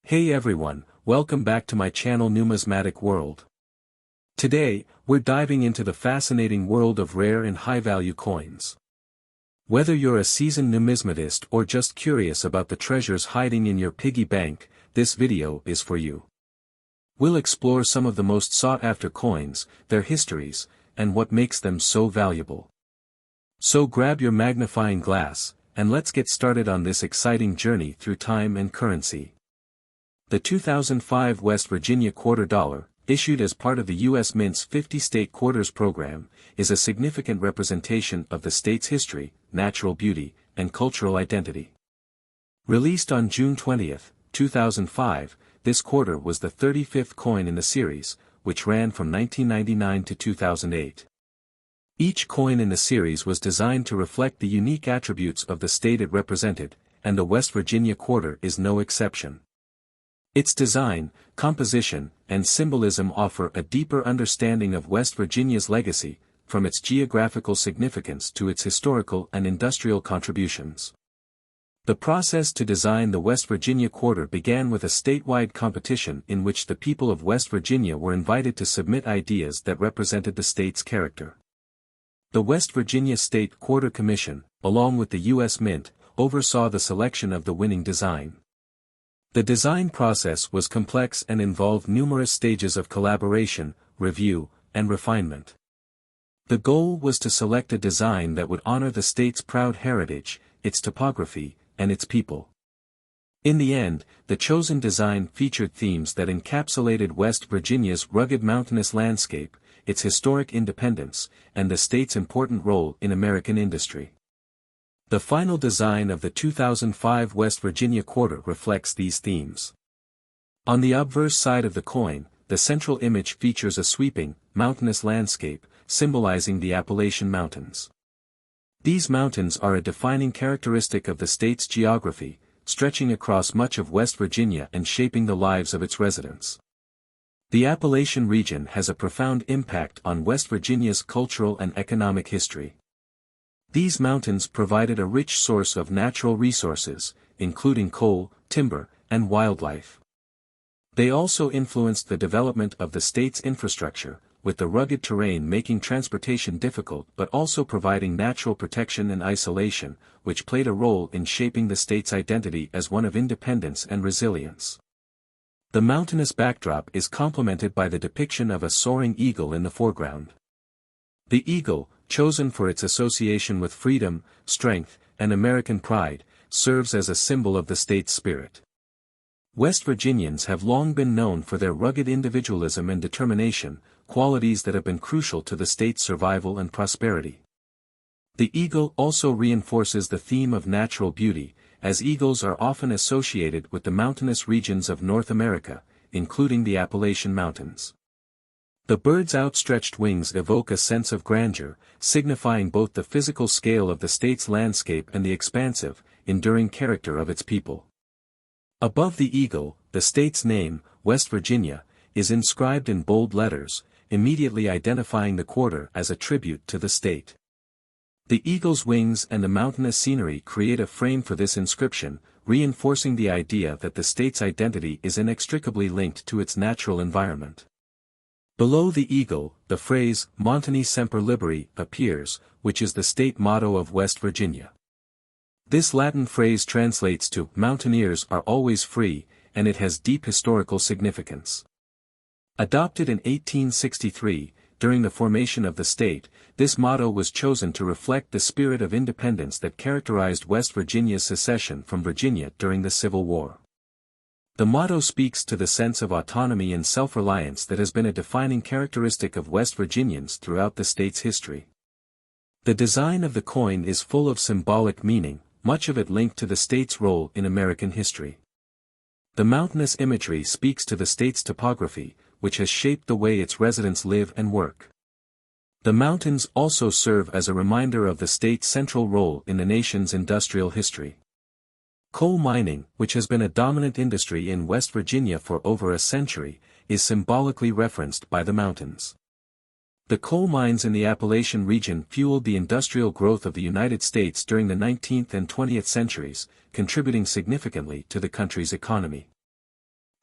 Hey everyone, welcome back to my channel Numismatic World. Today, we're diving into the fascinating world of rare and high-value coins. Whether you're a seasoned numismatist or just curious about the treasures hiding in your piggy bank, this video is for you. We'll explore some of the most sought-after coins, their histories, and what makes them so valuable. So grab your magnifying glass, and let's get started on this exciting journey through time and currency. The 2005 West Virginia quarter dollar, issued as part of the U.S. Mint's 50-state quarters program, is a significant representation of the state's history, natural beauty, and cultural identity. Released on June 20, 2005, this quarter was the 35th coin in the series, which ran from 1999 to 2008. Each coin in the series was designed to reflect the unique attributes of the state it represented, and the West Virginia quarter is no exception. Its design, composition, and symbolism offer a deeper understanding of West Virginia's legacy, from its geographical significance to its historical and industrial contributions. The process to design the West Virginia quarter began with a statewide competition in which the people of West Virginia were invited to submit ideas that represented the state's character. The West Virginia State Quarter Commission, along with the U.S. Mint, oversaw the selection of the winning design. The design process was complex and involved numerous stages of collaboration, review, and refinement. The goal was to select a design that would honor the state's proud heritage, its topography, and its people. In the end, the chosen design featured themes that encapsulated West Virginia's rugged mountainous landscape, its historic independence, and the state's important role in American industry. The final design of the 2005 West Virginia quarter reflects these themes. On the obverse side of the coin, the central image features a sweeping, mountainous landscape, symbolizing the Appalachian Mountains. These mountains are a defining characteristic of the state's geography, stretching across much of West Virginia and shaping the lives of its residents. The Appalachian region has a profound impact on West Virginia's cultural and economic history. These mountains provided a rich source of natural resources, including coal, timber, and wildlife. They also influenced the development of the state's infrastructure, with the rugged terrain making transportation difficult but also providing natural protection and isolation, which played a role in shaping the state's identity as one of independence and resilience. The mountainous backdrop is complemented by the depiction of a soaring eagle in the foreground. The eagle, chosen for its association with freedom, strength, and American pride, serves as a symbol of the state's spirit. West Virginians have long been known for their rugged individualism and determination, qualities that have been crucial to the state's survival and prosperity. The eagle also reinforces the theme of natural beauty, as eagles are often associated with the mountainous regions of North America, including the Appalachian Mountains. The bird's outstretched wings evoke a sense of grandeur, signifying both the physical scale of the state's landscape and the expansive, enduring character of its people. Above the eagle, the state's name, West Virginia, is inscribed in bold letters, immediately identifying the quarter as a tribute to the state. The eagle's wings and the mountainous scenery create a frame for this inscription, reinforcing the idea that the state's identity is inextricably linked to its natural environment. Below the eagle, the phrase, Montani Semper Liberi, appears, which is the state motto of West Virginia. This Latin phrase translates to, Mountaineers are always free, and it has deep historical significance. Adopted in 1863, during the formation of the state, this motto was chosen to reflect the spirit of independence that characterized West Virginia's secession from Virginia during the Civil War. The motto speaks to the sense of autonomy and self-reliance that has been a defining characteristic of West Virginians throughout the state's history. The design of the coin is full of symbolic meaning, much of it linked to the state's role in American history. The mountainous imagery speaks to the state's topography, which has shaped the way its residents live and work. The mountains also serve as a reminder of the state's central role in the nation's industrial history. Coal mining, which has been a dominant industry in West Virginia for over a century, is symbolically referenced by the mountains. The coal mines in the Appalachian region fueled the industrial growth of the United States during the 19th and 20th centuries, contributing significantly to the country's economy.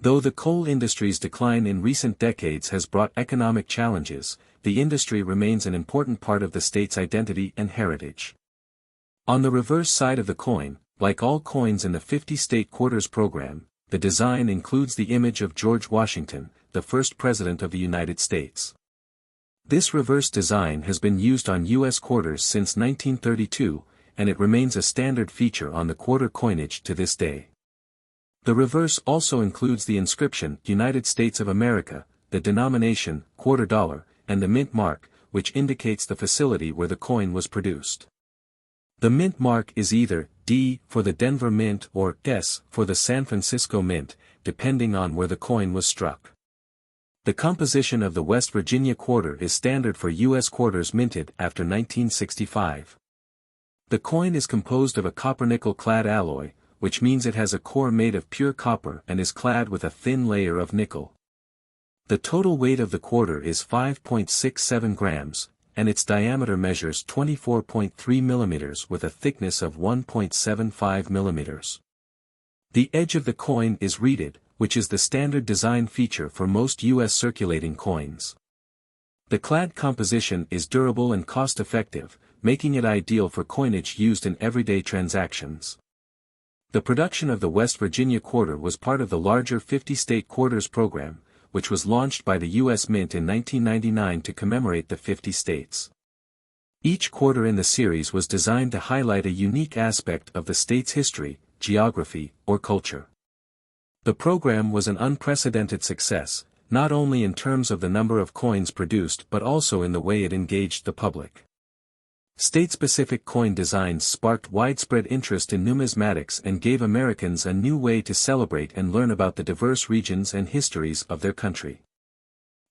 Though the coal industry's decline in recent decades has brought economic challenges, the industry remains an important part of the state's identity and heritage. On the reverse side of the coin, like all coins in the 50-state quarters program, the design includes the image of George Washington, the first President of the United States. This reverse design has been used on U.S. quarters since 1932, and it remains a standard feature on the quarter coinage to this day. The reverse also includes the inscription United States of America, the denomination, quarter dollar, and the mint mark, which indicates the facility where the coin was produced. The mint mark is either D for the Denver Mint or S for the San Francisco Mint, depending on where the coin was struck. The composition of the West Virginia quarter is standard for U.S. quarters minted after 1965. The coin is composed of a copper-nickel-clad alloy, which means it has a core made of pure copper and is clad with a thin layer of nickel. The total weight of the quarter is 5.67 grams, and its diameter measures 24.3 millimeters with a thickness of 1.75 millimeters. The edge of the coin is reeded, which is the standard design feature for most U.S. circulating coins. The clad composition is durable and cost-effective, making it ideal for coinage used in everyday transactions. The production of the West Virginia quarter was part of the larger 50-state quarters program, which was launched by the U.S. Mint in 1999 to commemorate the 50 states. Each quarter in the series was designed to highlight a unique aspect of the state's history, geography, or culture. The program was an unprecedented success, not only in terms of the number of coins produced but also in the way it engaged the public. State-specific coin designs sparked widespread interest in numismatics and gave Americans a new way to celebrate and learn about the diverse regions and histories of their country.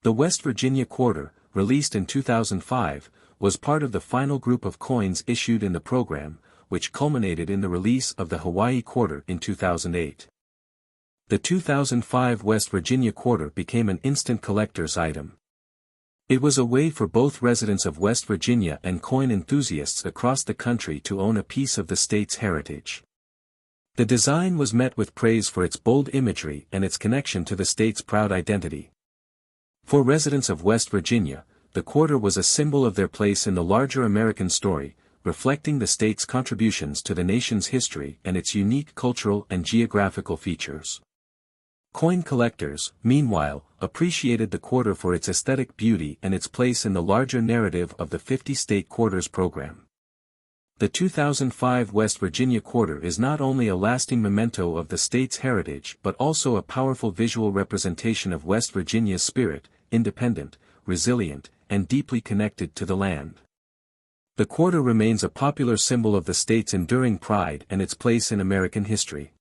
The West Virginia quarter, released in 2005, was part of the final group of coins issued in the program, which culminated in the release of the Hawaii quarter in 2008. The 2005 West Virginia quarter became an instant collector's item. It was a way for both residents of West Virginia and coin enthusiasts across the country to own a piece of the state's heritage. The design was met with praise for its bold imagery and its connection to the state's proud identity. For residents of West Virginia, the quarter was a symbol of their place in the larger American story, reflecting the state's contributions to the nation's history and its unique cultural and geographical features. Coin collectors, meanwhile, appreciated the quarter for its aesthetic beauty and its place in the larger narrative of the 50-state quarters program. The 2005 West Virginia quarter is not only a lasting memento of the state's heritage but also a powerful visual representation of West Virginia's spirit, independent, resilient, and deeply connected to the land. The quarter remains a popular symbol of the state's enduring pride and its place in American history.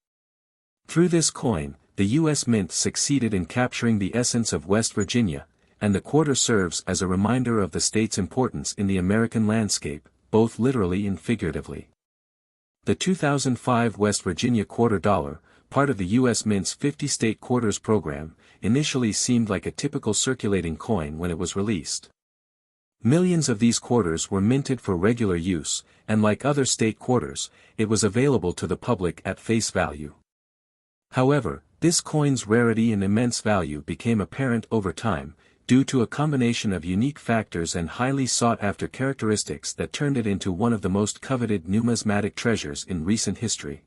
Through this coin, the U.S. Mint succeeded in capturing the essence of West Virginia, and the quarter serves as a reminder of the state's importance in the American landscape, both literally and figuratively. The 2005 West Virginia quarter dollar, part of the U.S. Mint's 50-state quarters program, initially seemed like a typical circulating coin when it was released. Millions of these quarters were minted for regular use, and like other state quarters, it was available to the public at face value. However, this coin's rarity and immense value became apparent over time, due to a combination of unique factors and highly sought-after characteristics that turned it into one of the most coveted numismatic treasures in recent history.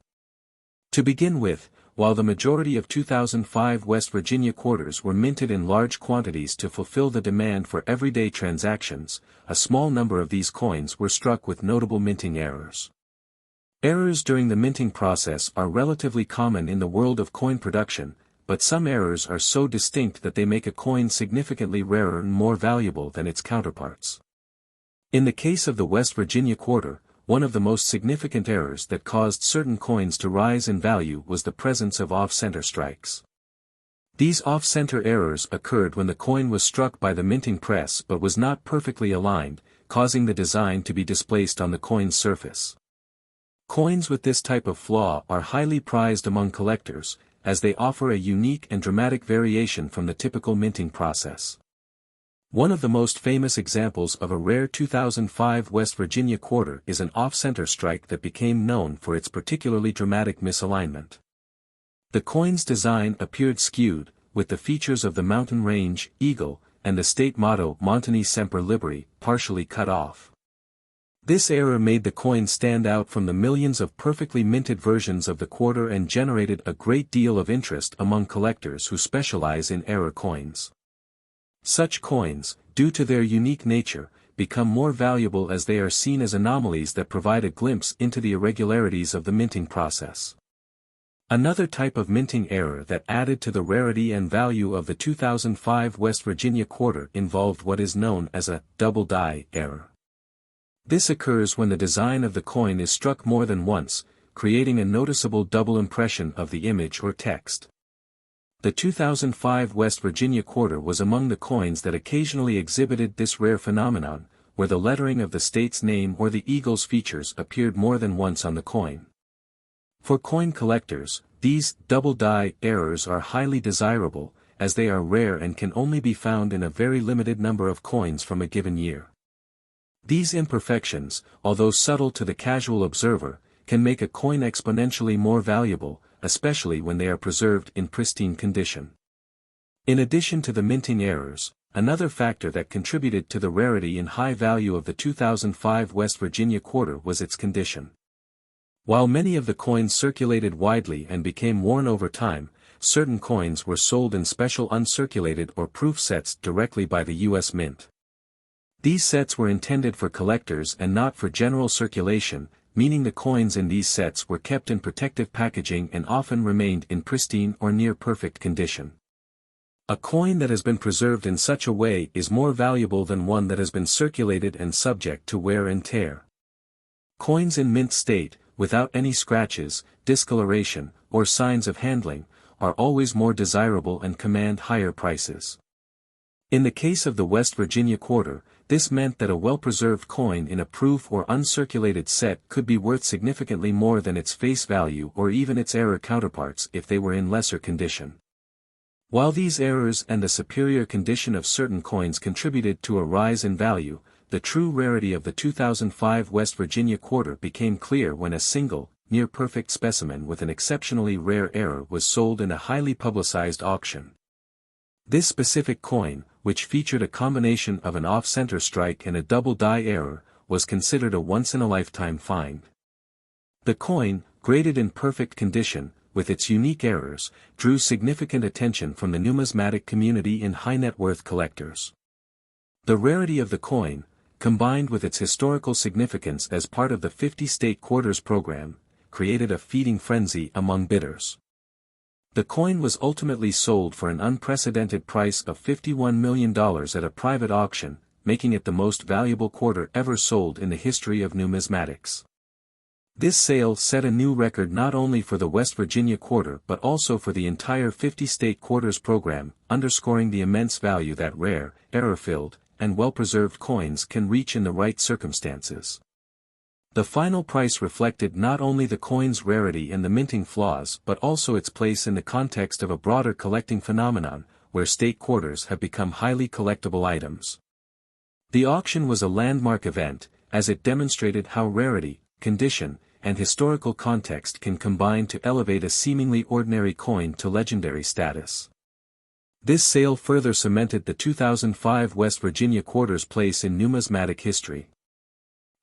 To begin with, while the majority of 2005 West Virginia quarters were minted in large quantities to fulfill the demand for everyday transactions, a small number of these coins were struck with notable minting errors. Errors during the minting process are relatively common in the world of coin production, but some errors are so distinct that they make a coin significantly rarer and more valuable than its counterparts. In the case of the West Virginia quarter, one of the most significant errors that caused certain coins to rise in value was the presence of off-center strikes. These off-center errors occurred when the coin was struck by the minting press but was not perfectly aligned, causing the design to be displaced on the coin's surface. Coins with this type of flaw are highly prized among collectors, as they offer a unique and dramatic variation from the typical minting process. One of the most famous examples of a rare 2005 West Virginia quarter is an off-center strike that became known for its particularly dramatic misalignment. The coin's design appeared skewed, with the features of the mountain range, eagle, and the state motto Montani Semper Liberi, partially cut off. This error made the coin stand out from the millions of perfectly minted versions of the quarter and generated a great deal of interest among collectors who specialize in error coins. Such coins, due to their unique nature, become more valuable as they are seen as anomalies that provide a glimpse into the irregularities of the minting process. Another type of minting error that added to the rarity and value of the 2005 West Virginia quarter involved what is known as a double die error. This occurs when the design of the coin is struck more than once, creating a noticeable double impression of the image or text. The 2005 West Virginia quarter was among the coins that occasionally exhibited this rare phenomenon, where the lettering of the state's name or the eagle's features appeared more than once on the coin. For coin collectors, these double die errors are highly desirable, as they are rare and can only be found in a very limited number of coins from a given year. These imperfections, although subtle to the casual observer, can make a coin exponentially more valuable, especially when they are preserved in pristine condition. In addition to the minting errors, another factor that contributed to the rarity and high value of the 2005 West Virginia quarter was its condition. While many of the coins circulated widely and became worn over time, certain coins were sold in special uncirculated or proof sets directly by the U.S. Mint. These sets were intended for collectors and not for general circulation, meaning the coins in these sets were kept in protective packaging and often remained in pristine or near-perfect condition. A coin that has been preserved in such a way is more valuable than one that has been circulated and subject to wear and tear. Coins in mint state, without any scratches, discoloration, or signs of handling, are always more desirable and command higher prices. In the case of the West Virginia quarter, this meant that a well-preserved coin in a proof or uncirculated set could be worth significantly more than its face value or even its error counterparts if they were in lesser condition. While these errors and the superior condition of certain coins contributed to a rise in value, the true rarity of the 2005 West Virginia quarter became clear when a single, near-perfect specimen with an exceptionally rare error was sold in a highly publicized auction. This specific coin, which featured a combination of an off-center strike and a double die error, was considered a once-in-a-lifetime find. The coin, graded in perfect condition, with its unique errors, drew significant attention from the numismatic community and high-net-worth collectors. The rarity of the coin, combined with its historical significance as part of the 50-state quarters program, created a feeding frenzy among bidders. The coin was ultimately sold for an unprecedented price of $51 million at a private auction, making it the most valuable quarter ever sold in the history of numismatics. This sale set a new record not only for the West Virginia quarter but also for the entire 50-state quarters program, underscoring the immense value that rare, error-filled, and well-preserved coins can reach in the right circumstances. The final price reflected not only the coin's rarity and the minting flaws but also its place in the context of a broader collecting phenomenon, where state quarters have become highly collectible items. The auction was a landmark event, as it demonstrated how rarity, condition, and historical context can combine to elevate a seemingly ordinary coin to legendary status. This sale further cemented the 2005 West Virginia quarter's place in numismatic history.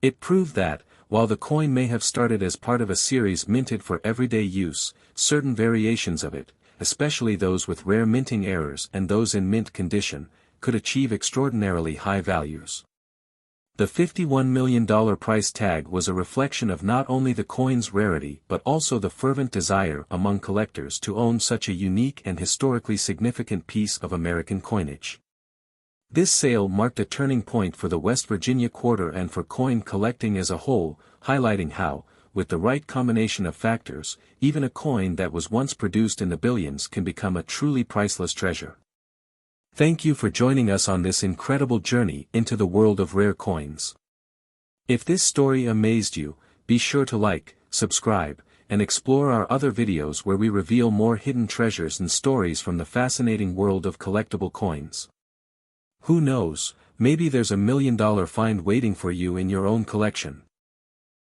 It proved that, while the coin may have started as part of a series minted for everyday use, certain variations of it, especially those with rare minting errors and those in mint condition, could achieve extraordinarily high values. The $51 million price tag was a reflection of not only the coin's rarity but also the fervent desire among collectors to own such a unique and historically significant piece of American coinage. This sale marked a turning point for the West Virginia quarter and for coin collecting as a whole, highlighting how, with the right combination of factors, even a coin that was once produced in the billions can become a truly priceless treasure. Thank you for joining us on this incredible journey into the world of rare coins. If this story amazed you, be sure to like, subscribe, and explore our other videos where we reveal more hidden treasures and stories from the fascinating world of collectible coins. Who knows, maybe there's $1 million find waiting for you in your own collection.